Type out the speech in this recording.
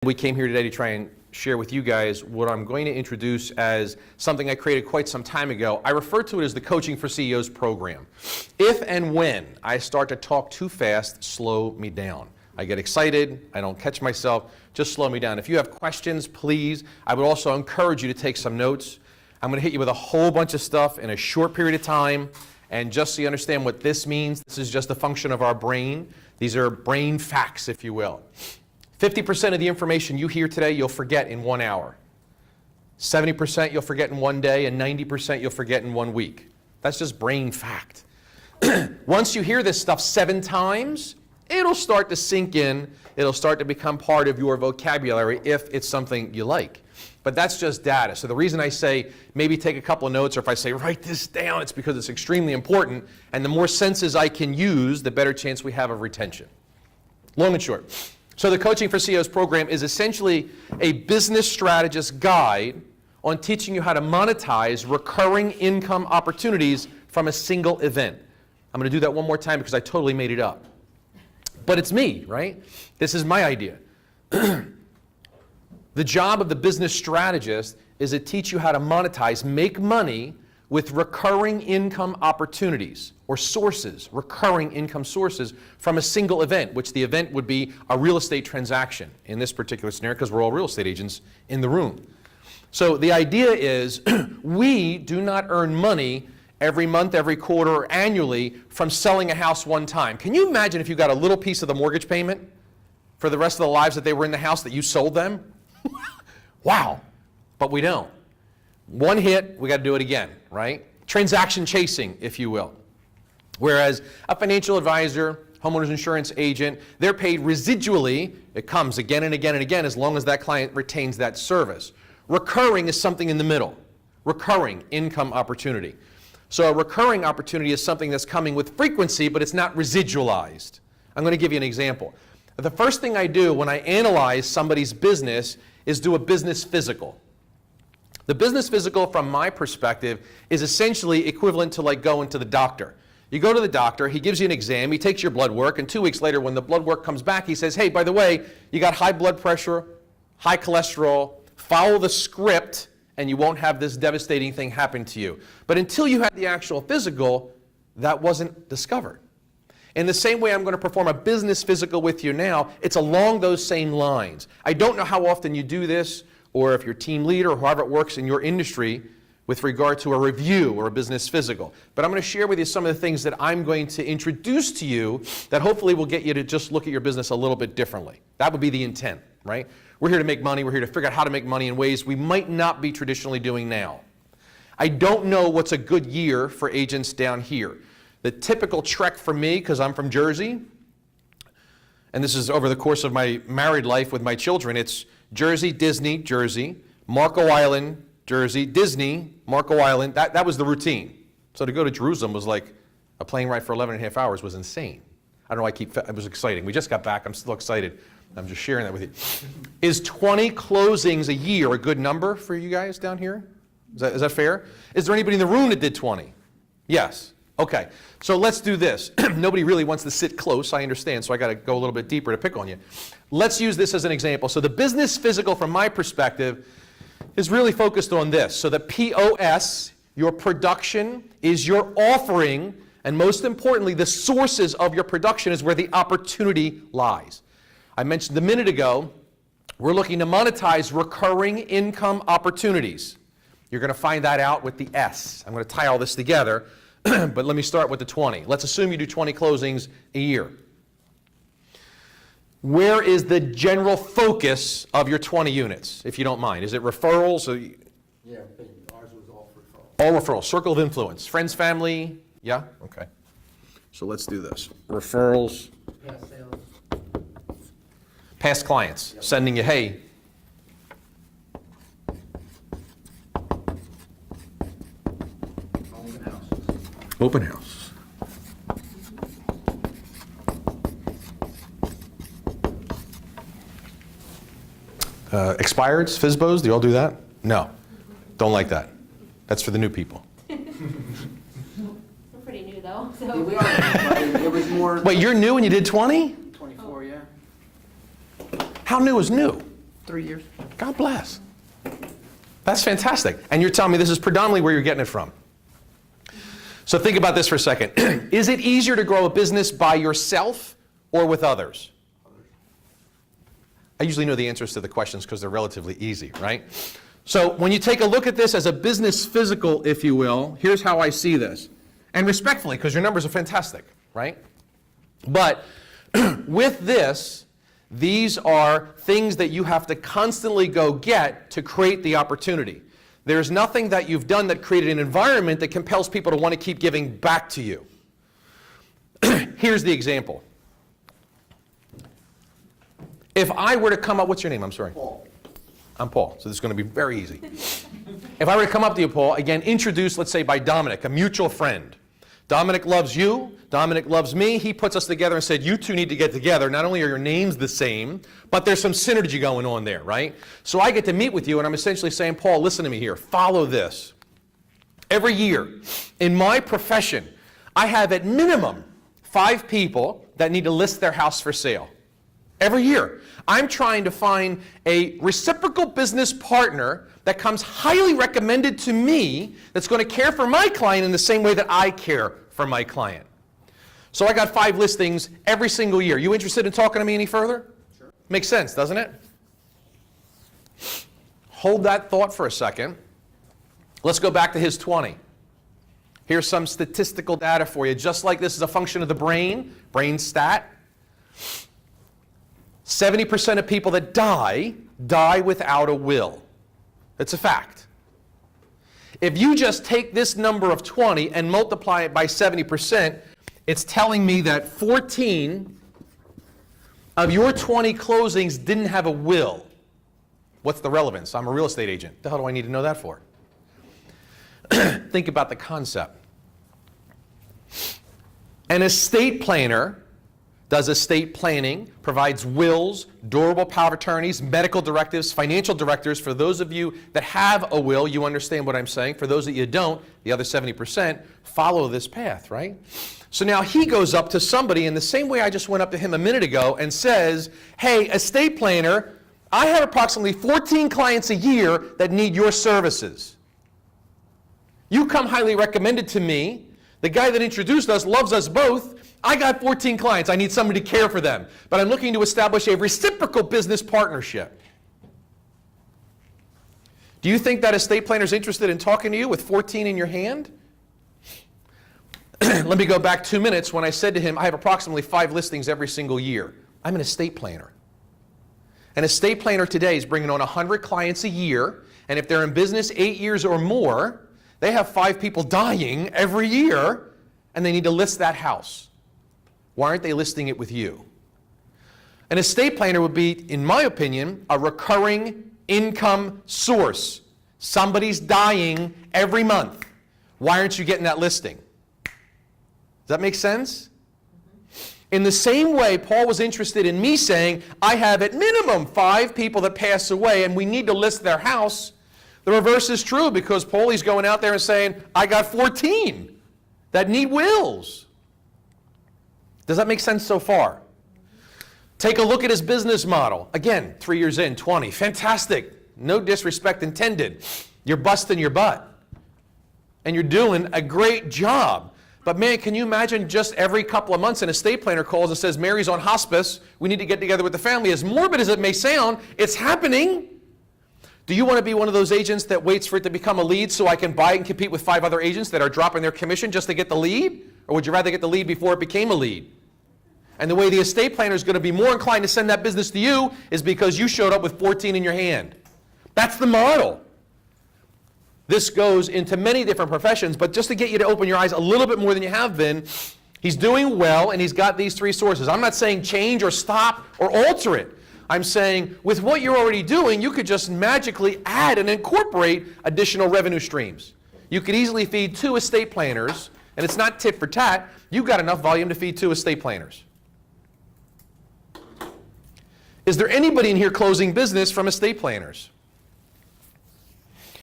We came here today to try and share with you guys what I'm going to introduce as something I created quite some time ago. I refer to it as the Coaching for CEOs program. If and when I start to talk too fast, slow me down. I get excited, I don't catch myself, just slow me down. If you have questions, please, I would also encourage you to take some notes. I'm going to hit you with a whole bunch of stuff in a short period of time. And just so you understand what this means, this is just a function of our brain. These are brain facts, if you will. 50% of the information you hear today, you'll forget in 1 hour. 70% you'll forget in 1 day, and 90% you'll forget in 1 week. That's just brain fact. Once you hear this stuff 7 times, it'll start to sink in. It'll start to become part of your vocabulary if it's something you like. But that's just data. So the reason I say maybe take a couple of notes, or if I say write this down, it's because it's extremely important. And the more senses I can use, the better chance we have of retention. Long and short. So the Coaching for CEOs program is essentially a business strategist guide on teaching you how to monetize recurring income opportunities from a single event. I'm going to do that one more time because I totally made it up. But it's me, right? This is my idea. The job of the business strategist is to teach you how to monetize, make money with recurring income opportunities or sources, recurring income sources from a single event, which the event would be a real estate transaction in this particular scenario because we're all real estate agents in the room. So the idea is we do not earn money every month, every quarter, or annually from selling a house one time. Can you imagine if you got a little piece of the mortgage payment for the rest of the lives that they were in the house that you sold them? Wow, but we don't. One hit, we got to do it again, right? Transaction chasing, if you will. Whereas a financial advisor, homeowner's insurance agent, they're paid residually. It comes again and again and again as long as that client retains that service. Recurring is something in the middle. Recurring income opportunity. So a recurring opportunity is something that's coming with frequency, but it's not residualized. I'm going to give you an example. The first thing I do when I analyze somebody's business is do a business physical. The business physical, from my perspective, is essentially equivalent to like going to the doctor. You go to the doctor, he gives you an exam, he takes your blood work, and 2 weeks later when the blood work comes back, he says, hey, by the way, you got high blood pressure, high cholesterol, follow the script, and you won't have this devastating thing happen to you. But until you had the actual physical, that wasn't discovered. In the same way I'm going to perform a business physical with you now, it's along those same lines. I don't know how often you do this, or if you're team leader or however it works in your industry with regard to a review or a business physical. But I'm going to share with you some of the things that I'm going to introduce to you that hopefully will get you to just look at your business a little bit differently. That would be the intent, right? We're here to make money. We're here to figure out how to make money in ways we might not be traditionally doing now. I don't know what's a good year for agents down here. The typical trek for me, because I'm from Jersey, and this is over the course of my married life with my children, it's Jersey, Disney, Jersey, Marco Island, Jersey, Disney, Marco Island. That was the routine. So to go to Jerusalem was like a plane ride for 11 and a half hours was insane. I don't know why it was exciting. We just got back. I'm still excited. I'm just sharing that with you. Is 20 closings a year a good number for you guys down here? Is that fair? Is there anybody in the room that did 20? Yes. Okay. So let's do this. Nobody really wants to sit close, I understand, so I got to go a little bit deeper to pick on you. Let's use this as an example. So the business physical, from my perspective, is really focused on this. So the POS, your production, is your offering, and most importantly, the sources of your production is where the opportunity lies. I mentioned a minute ago, we're looking to monetize recurring income opportunities. You're going to find that out with the S. I'm going to tie all this together. But let me start with the 20. Let's assume you do 20 closings a year. Where is the general focus of your 20 units, if you don't mind? Is it referrals? Yeah, ours was all referrals. All referrals. Circle of influence. Friends, family? Yeah? Okay. So let's do this. Referrals. Past sales. Past clients. Yep. Sending you, hey. Open house. Expireds, FSBOs, do you all do that? No. Don't like that. That's for the new people. We're pretty new though. So. Yeah, we are, but it was more. Wait, you're new and you did 20? 24, yeah. How new is new? 3 years. God bless. That's fantastic. And you're telling me this is predominantly where you're getting it from. So think about this for a second. Is it easier to grow a business by yourself or with others? I usually know the answers to the questions because they're relatively easy, right? So when you take a look at this as a business physical, if you will, here's how I see this. And respectfully, because your numbers are fantastic, right? But with this, these are things that you have to constantly go get to create the opportunity. There's nothing that you've done that created an environment that compels people to want to keep giving back to you. Here's the example. If I were to come up, what's your name? I'm sorry. Paul. I'm Paul, so this is going to be very easy. If I were to come up to you, Paul, again, introduced, let's say, by Dominic, a mutual friend. Dominic loves you. Dominic loves me. He puts us together and said, you two need to get together. Not only are your names the same, but there's some synergy going on there, right? So I get to meet with you, and I'm essentially saying, Paul, listen to me here. Follow this. Every year, in my profession, I have at minimum 5 people that need to list their house for sale. Every year. I'm trying to find a reciprocal business partner that comes highly recommended to me that's going to care for my client in the same way that I care for my client. So I got 5 listings every single year. You interested in talking to me any further? Sure. Makes sense, doesn't it? Hold that thought for a second. Let's go back to his 20. Here's some statistical data for you. Just like this is a function of the brain stat. 70% of people that die without a will. It's a fact. If you just take this number of 20 and multiply it by 70%, it's telling me that 14 of your 20 closings didn't have a will. What's the relevance? I'm a real estate agent. What the hell do I need to know that for? Think about the concept. An estate planner does estate planning, provides wills, durable power of attorneys, medical directives, financial directives. For those of you that have a will, you understand what I'm saying. For those that you don't, the other 70%, follow this path, right? So now he goes up to somebody in the same way I just went up to him a minute ago and says, hey, estate planner, I have approximately 14 clients a year that need your services. You come highly recommended to me. The guy that introduced us loves us both. I got 14 clients. I need somebody to care for them. But I'm looking to establish a reciprocal business partnership. Do you think that estate planner is interested in talking to you with 14 in your hand? Let me go back 2 minutes when I said to him, I have approximately 5 listings every single year. I'm an estate planner. An estate planner today is bringing on 100 clients a year, and if they're in business 8 years or more, they have 5 people dying every year, and they need to list that house. Why aren't they listing it with you? An estate planner would be, in my opinion, a recurring income source. Somebody's dying every month. Why aren't you getting that listing? Does that make sense? In the same way, Paul was interested in me saying, I have at minimum 5 people that pass away and we need to list their house. The reverse is true because Paulie's going out there and saying, I got 14 that need wills. Does that make sense so far? Take a look at his business model. Again, 3 years in, 20. Fantastic. No disrespect intended. You're busting your butt. And you're doing a great job. But man, can you imagine just every couple of months an estate planner calls and says, Mary's on hospice. We need to get together with the family. As morbid as it may sound, it's happening. Do you want to be one of those agents that waits for it to become a lead so I can buy and compete with 5 other agents that are dropping their commission just to get the lead? Or would you rather get the lead before it became a lead? And the way the estate planner is going to be more inclined to send that business to you is because you showed up with 14 in your hand. That's the model. This goes into many different professions, but just to get you to open your eyes a little bit more than you have been, he's doing well and he's got these 3 sources. I'm not saying change or stop or alter it. I'm saying with what you're already doing, you could just magically add and incorporate additional revenue streams. You could easily feed 2 estate planners, and it's not tit for tat. You've got enough volume to feed 2 estate planners. Is there anybody in here closing business from estate planners?